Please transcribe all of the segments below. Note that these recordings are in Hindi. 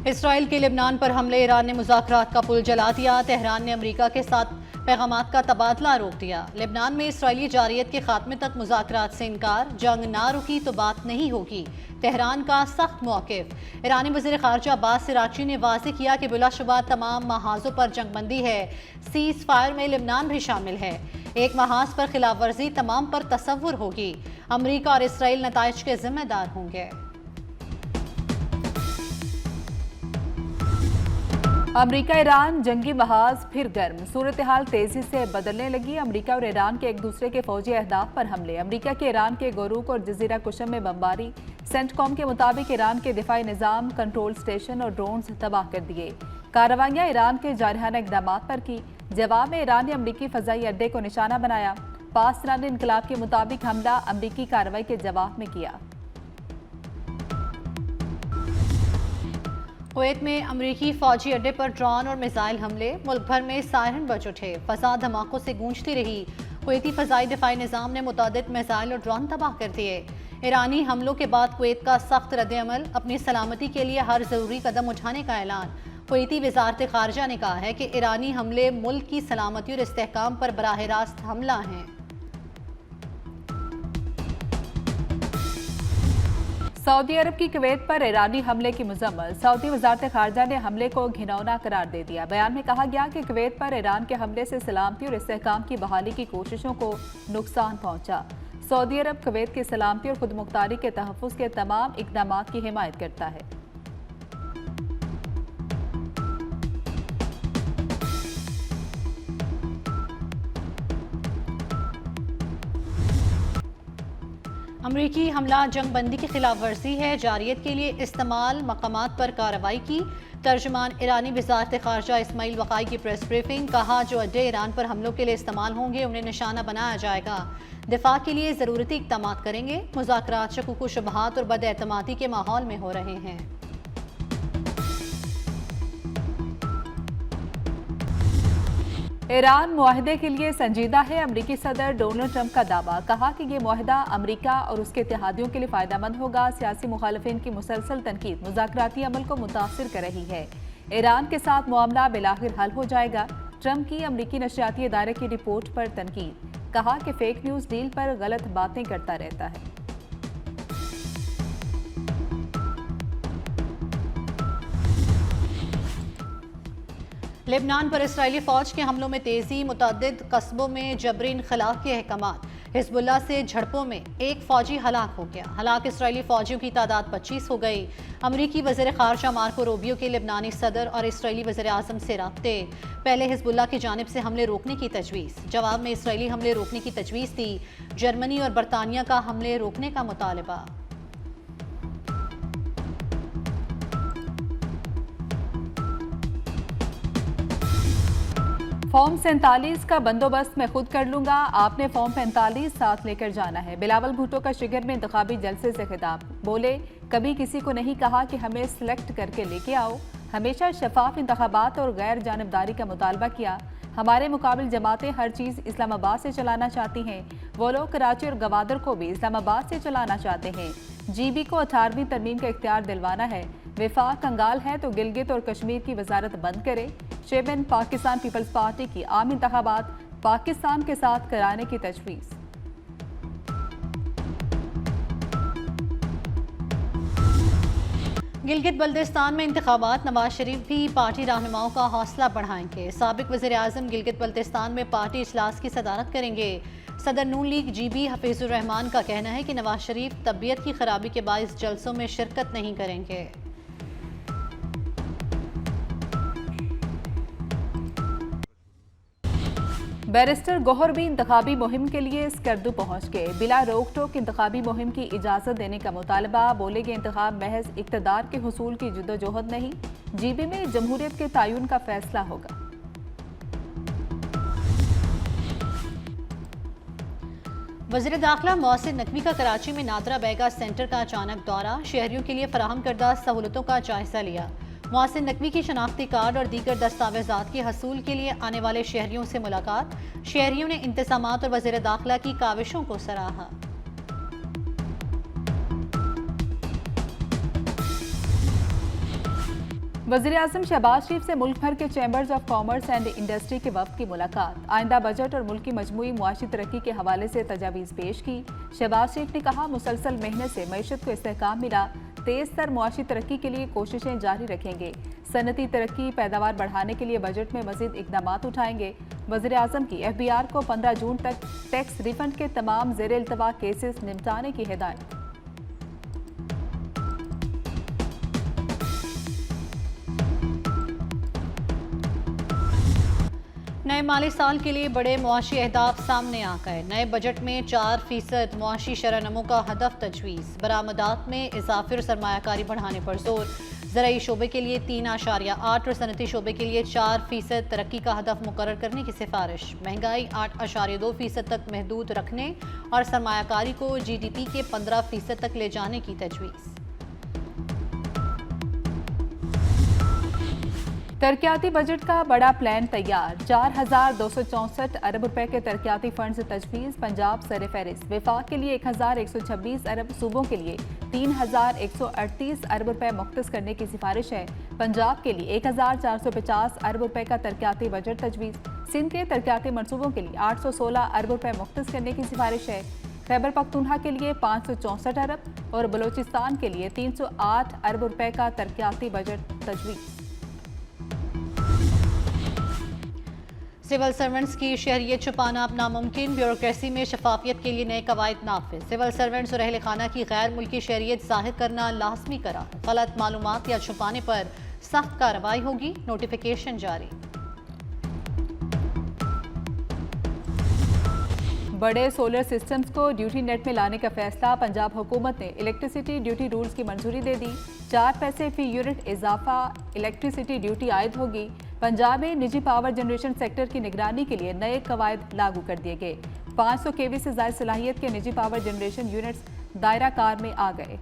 इसराइल के लिबनान पर हमले, ईरान ने मुज़ाकरात का पुल जला दिया। तेहरान ने अमेरिका के साथ पैगामात का तबादला रोक दिया। लिबनान में इसराइली जारियत के खात्मे तक मुज़ाकरात से इनकार, जंग ना रुकी तो बात नहीं होगी, तेहरान का सख्त मौक़िफ़। ईरानी वज़ीर ख़ारजा अब्बास अराग़ची ने वाज़ेह किया कि बिलाशुबा तमाम महाज़ों पर जंगबंदी है, सीज़ फायर में लिबनान भी शामिल है। एक महाज पर खिलाफ वर्जी तमाम पर तसव्वुर होगी। अमेरिका और इसराइल नताइज के जिम्मेदार होंगे। अमेरिका ईरान जंगी महाज फिर गर्म, सूरत हाल तेजी से बदलने लगी। अमेरिका और ईरान के एक दूसरे के फौजी अहदाफ पर हमले, अमेरिका के ईरान के गोरूक और जजीरा कुशम में बमबारी। सेंटकॉम के मुताबिक ईरान के दिफाई निज़ाम, कंट्रोल स्टेशन और ड्रोन्स तबाह कर दिए। कार्रवाइयाँ ईरान के जारहाना इकदाम पर की। जवाब में ईरान ने अमरीकी फ़ज़ाई अड्डे को निशाना बनाया। पाकिस्तान इनकलाब के मुताबिक हमला अमरीकी कार्रवाई के जवाब में किया। कुवैत में अमरीकी फौजी अड्डे पर ड्रोन और मिसाइल हमले, मुल्क भर में सायरन बज उठे, फसा धमाकों से गूंजती रही। कुवैती फ़ज़ाई दिफाई निज़ाम ने मुतादिद मिसाइल और ड्रोन तबाह कर दिए। ईरानी हमलों के बाद कुवैत का सख्त रद्द-ए-अमल, अपनी सलामती के लिए हर ज़रूरी कदम उठाने का ऐलान। कुवैती वज़ारत ख़ारजा ने कहा है कि ईरानी हमले मुल्क की सलामती और इस्तेहकाम पर बराह रास्त हमला हैं। सऊदी अरब की कुवैत पर ईरानी हमले की मजम्मत, सऊदी वज़ारत ख़ारजा ने हमले को घिनौना करार दे दिया। बयान में कहा गया कि कुवैत पर ईरान के हमले से सलामती और इस्तेहकाम की बहाली की कोशिशों को नुकसान पहुंचा। सऊदी अरब कुवैत की सलामती और खुदमुख्तारी के तहफ़्फ़ुज़ के तमाम इक़दाम की हिमायत करता है। अमरीकी हमला जंगबंदी की खिलाफ वर्जी है, जारियत के लिए इस्तेमाल, मकामात पर कार्रवाई की। तर्जुमान ईरानी वज़ारत ख़ारजा इस्माइल वक़ाई की प्रेस ब्रीफिंग, कहा जो अड्डे ईरान पर हमलों के लिए इस्तेमाल होंगे उन्हें निशाना बनाया जाएगा। दिफा के लिए ज़रूरती इक़दाम करेंगे। मुज़ाकरात शकूक शुबहात और बदएतमादी के माहौल में हो रहे हैं। ईरान मुआहदे के लिए संजीदा है, अमरीकी सदर डोनाल्ड ट्रंप का दावा। कहा कि ये मुआहदा अमरीका और उसके इत्तेहादियों के लिए फ़ायदेमंद होगा। सियासी मुखालिफिन की मुसलसल तनकीद मुज़ाकराती अमल को मुतासिर कर रही है। ईरान के साथ मामला बिलाखिर हल हो जाएगा। ट्रंप की अमरीकी नशरियाती इदारे की रिपोर्ट पर तनकीद, कहा कि फेक न्यूज़ डील पर गलत बातें करता रहता है। लेबनान पर इसराइली फ़ौज के हमलों में तेज़ी, मुतअद्दिद कस्बों में जबरी इनख़लाब के अहकामात। हिज़्बुल्लाह से झड़पों में एक फ़ौजी हलाक हो गया। हलाक इसराइली फ़ौजियों की तादाद 25 हो गई। अमरीकी वज़ीर ख़ारजा मार्को रूबियो के लेबनानी सदर और इसराइली वज़ीर आज़म से राब्ते। पहले हिज़्बुल्लाह की जानिब से हमले रोकने की तजवीज़, जवाब में इसराइली हमले रोकने की तजवीज़ दी। जर्मनी और बरतानिया का हमले रोकने का मुतालबा। फॉर्म 47 का बंदोबस्त मैं खुद कर लूंगा, आपने फॉर्म 45 साथ लेकर जाना है। बिलावल भुट्टो का शिगर में इंतखाबी जलसे से खिताब, बोले कभी किसी को नहीं कहा कि हमें सिलेक्ट करके लेके आओ, हमेशा शफाफ इंतखाबात और गैर जानिबदारी का मुतालबा किया। हमारे मुकाबिल जमातें हर चीज़ इस्लामाबाद से चलाना चाहती हैं, वो लोग कराची और गवादर को भी इस्लामाबाद से चलाना चाहते हैं। GB को 18वीं तरमीम का इख्तियार दिलवाना है। विफाक कंगाल है तो गिलगित और कश्मीर की वजारत बंद करे। चेयरमैन पाकिस्तान पीपल्स पार्टी की आम इंतखाबात पाकिस्तान के साथ कराने की तजवीज़। गिलगित बल्तिस्तान में इंतखाबात, नवाज शरीफ भी पार्टी रहनुमाओं का हौसला बढ़ाएंगे। साबिक वज़ीर आज़म गिलगित बल्तिस्तान में पार्टी इजलास की सदारत करेंगे। सदर नून लीग GB हफीजुर रहमान का कहना है कि नवाज शरीफ तबीयत की खराबी के बाइस जलसों में शिरकत नहीं करेंगे। बैरिस्टर गौहर भी इंतखाबी मुहिम के लिए स्कर्दू पहुंच गए। बिला रोक टोक इंतखाबी मुहिम की इजाज़त देने का मुतालबा, बोले कि इंतखाब महज इक़्तिदार के हुसूल की जद्दोजहद नहीं, GB में जमहूरियत के तयन का फैसला होगा। वज़ीर दाखिला मोहसिन नकवी का कराची में नादरा बैगा सेंटर का अचानक दौरा, शहरियों के लिए फराहम करदा सहूलतों का जायजा लिया। मोहसिन नकवी की शनाख्ती कार्ड और दीगर दस्तावेजात के हसूल के लिए आने वाले शहरियों से मुलाकात, शहरियों ने इंतजामात और वज़ीर दाखिला की काविशों को सराहा। वज़ीर-ए-आज़म शहबाज शरीफ से मुल्क भर के chambers of commerce and industry के वफ़द की मुलाकात। आइंदा बजट और मुल्क की मजमूई मुआशी तरक्की के हवाले से तजावीज़ पेश की। शहबाज शरीफ ने कहा, मुसलसल मेहनत से मईशत को इस्तेहकाम मिला, तेज़ तर मुआशी तरक्की के लिए कोशिशें जारी रखेंगे। सनती तरक्की पैदावार बढ़ाने के लिए बजट में मज़ीद इकदाम उठाएंगे। वज़ीर-ए-आज़म की FBR को 15 जून तक टैक्स रिफंड के तमाम ज़ेर इल्तवा केसेस निपटाने की हिदायत। नए माली साल के लिए बड़े मुआशी अहदाफ सामने आ गए। नए बजट में 4% मुआशी शरह-नमो का हदफ तजवीज़। बरामदात में इजाफे और सरमायाकारी बढ़ाने पर जोर। ज़राई शोबे के लिए 3.8 और सनती शोबे के लिए 4% तरक्की का हदफ मुकर्रर करने की सिफारिश। महंगाई 8.2% तक महदूद रखने और सरमायाकारी को GDP के 15% तक ले जाने की तजवीज़। तरक्याती बजट का बड़ा प्लान तैयार। 4,264 अरब रुपए के तरक्याती फंड्स तजवीज़। पंजाब सर फहरिस्त। वफाक के लिए 1,126 अरब, सूबों के लिए 3,138 अरब रुपए मुख्तस करने की सिफारिश है। पंजाब के लिए 1,450 अरब रुपए का तरक्याती बजट तजवीज़। सिंध के तरक्याती मनसूबों के लिए 816 अरब रुपए मुख्तस करने की सिफारिश है। खैबर पख्तूनख्वा के लिए 564 अरब और बलोचिस्तान के लिए 308 अरब रुपए का तरक्याती बजट तजवीज़। सिविल सर्वेंट्स की शहरियत छुपाना अब नामुमकिन। ब्यूरोक्रेसी में शफाफियत के लिए नए कवायद नाफिज। सिविल सर्वेंट्स और अहल खाना की गैर मुल्की शहरियत जाहिर करना लाजमी करार। गलत मालूमात या छुपाने पर सख्त कार्रवाई होगी। नोटिफिकेशन जारी। बड़े सोलर सिस्टम्स को ड्यूटी नेट में लाने का फैसला। पंजाब हुकूमत ने इलेक्ट्रिसिटी ड्यूटी रूल्स की मंजूरी दे दी। 4 पैसे फी यूनिट इजाफा इलेक्ट्रिसिटी ड्यूटी आयद होगी। पंजाब में निजी पावर जनरेशन सेक्टर की निगरानी के लिए नए कवायद लागू कर दिए गए। 500 kV से ज़ायद सलाहियत के निजी पावर जनरेशन यूनिट्स दायरा कार में आ गए।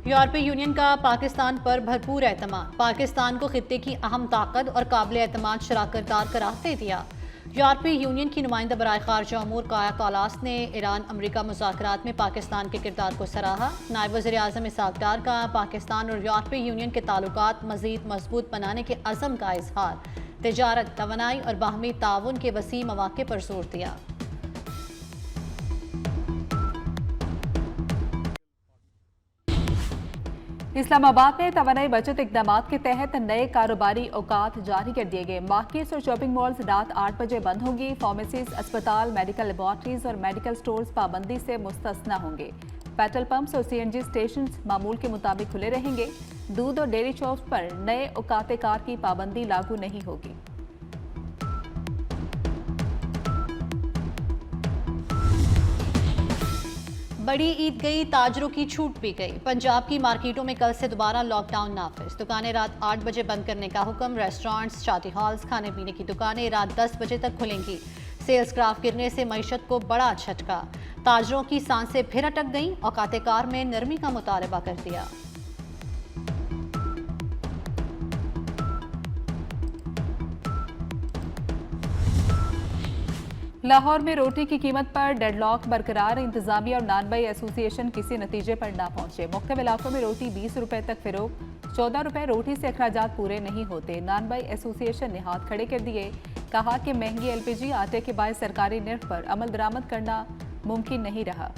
यूरोपीय यूनियन का पाकिस्तान पर भरपूर एतमाद। पाकिस्तान को खित्ते की अहम ताकत और काबिल एतमाद शराकतदार करार दे दिया। यूरोपीय यूनियन की नुमाइंदा बराए खारजा अमूर काया कालास ने ईरान अमरीका मुज़ाकरात में पाकिस्तान के किरदार को सराहा। नायब वज़ीर आज़म इसहाक़ डार का पाकिस्तान और यूरोपीय यूनियन के ताल्लुकात मज़ीद मजबूत बनाने के अज़म का इजहार। तिजारत, तवानाई और बाहमी ताउन के वसी मौक़े पर जोर दिया। इस्लामाबाद में तवानाई बचत इकदाम के तहत नए कारोबारी औकात जारी कर दिए गए। मार्केट्स और शॉपिंग मॉल्स रात 8 बजे बंद होंगी। फार्मेसीज, अस्पताल, मेडिकल लेबॉर्ट्रीज और मेडिकल स्टोर्स पाबंदी से मुस्तस्ना होंगे। पेट्रोल पंप्स और CNG स्टेशन मामूल के मुताबिक खुले रहेंगे। दूध और डेयरी शॉप्स पर नए औकात कार की पाबंदी लागू नहीं होगी। बड़ी ईद गई, ताजरों की छूट भी गई। पंजाब की मार्केटों में कल से दोबारा लॉकडाउन नाफिज। दुकानें रात 8 बजे बंद करने का हुक्म। रेस्टोरेंट्स, शादी हॉल्स, खाने पीने की दुकानें रात 10 बजे तक खुलेंगी। सेल्स ग्राफ गिरने से मईशत को बड़ा झटका। ताजरों की सांसें फिर अटक गईं। औकात कार में नरमी का मुतालबा कर दिया। लाहौर में रोटी की कीमत पर डेडलॉक बरकरार। इंतजामिया और नानबाई एसोसिएशन किसी नतीजे पर ना पहुंचे। मुख्तलिफ इलाकों में रोटी 20 रुपए तक फिरोख्त। 14 रुपए रोटी से अखराजात पूरे नहीं होते। नानबाई एसोसिएशन ने हाथ खड़े कर दिए। कहा कि महंगी LPG आटे के बायस सरकारी निर्ख पर अमल दरामद करना मुमकिन नहीं रहा।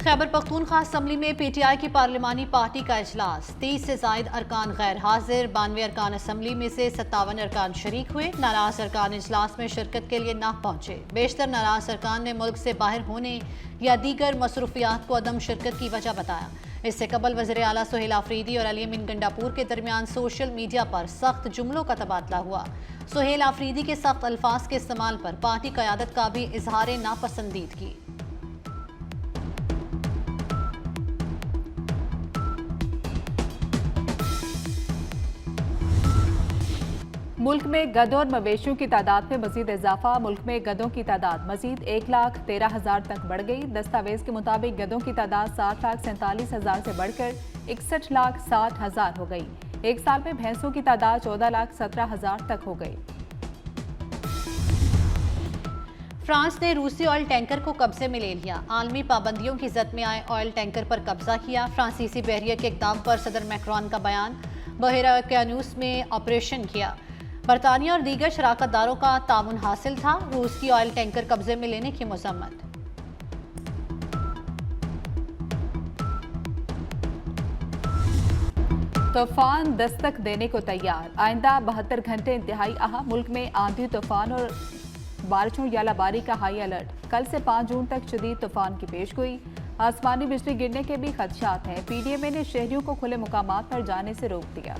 खैबर पख्तूनख्वा असम्बली में PTI की पार्लिमानी पार्टी का इजलास। 30 से जायद अरकान गैर हाजिर। 92 अरकान असम्बली में से 57 अरकान शरीक हुए। नाराज अरकान इजलास में शिरकत के लिए ना पहुंचे। बेशतर नाराज अरकान ने मुल्क से बाहर होने या दीगर मसरूफियात को अदम शिरकत की वजह बताया। इससे कबल वज़ीर आला सुहेल आफरीदी और अली अमीन गंडापुर के दरमियान सोशल मीडिया पर सख्त जुमलों का तबादला हुआ। सुहेल आफरीदी के सख्त अल्फाज के इस्तेमाल पर पार्टी क़यादत का भी इजहार नापसंदीदगी। मुल्क में गधों और मवेशियों की तादाद में मजीद इजाफा। मुल्क में गधों की तादाद मजीद 1,13,000 तक बढ़ गई। दस्तावेज के मुताबिक गधों की तादाद 7,47,000 से बढ़कर 61,60,000 हो गई। एक साल में भैंसों की तादाद 14,17,000 तक हो गई। फ्रांस ने रूसी ऑयल टैंकर को कब्जे में ले लिया। आलमी पाबंदियों की जद में आए ऑयल टैंकर पर कब्जा किया। फ्रांसीसी बहरिया के इकदाम पर सदर मैक्रोन का बयान। बहरा कैनूस में ऑपरेशन किया। बरतानिया और दीगर शराकतदारों का तामुन हासिल था। रूस की ऑयल टैंकर कब्जे में लेने की मजम्मत। तूफान दस्तक देने को तैयार। आइंदा 72 घंटे इंतहाई अहम। मुल्क में आंधी, तूफान और बारिशों या लाबारी का हाई अलर्ट। कल से 5 जून तक शदीद तूफान की पेशगोई। आसमानी बिजली गिरने के भी खदशात हैं। पीडीएमए ने शहरियों को खुले मुकामात पर जाने से रोक दिया।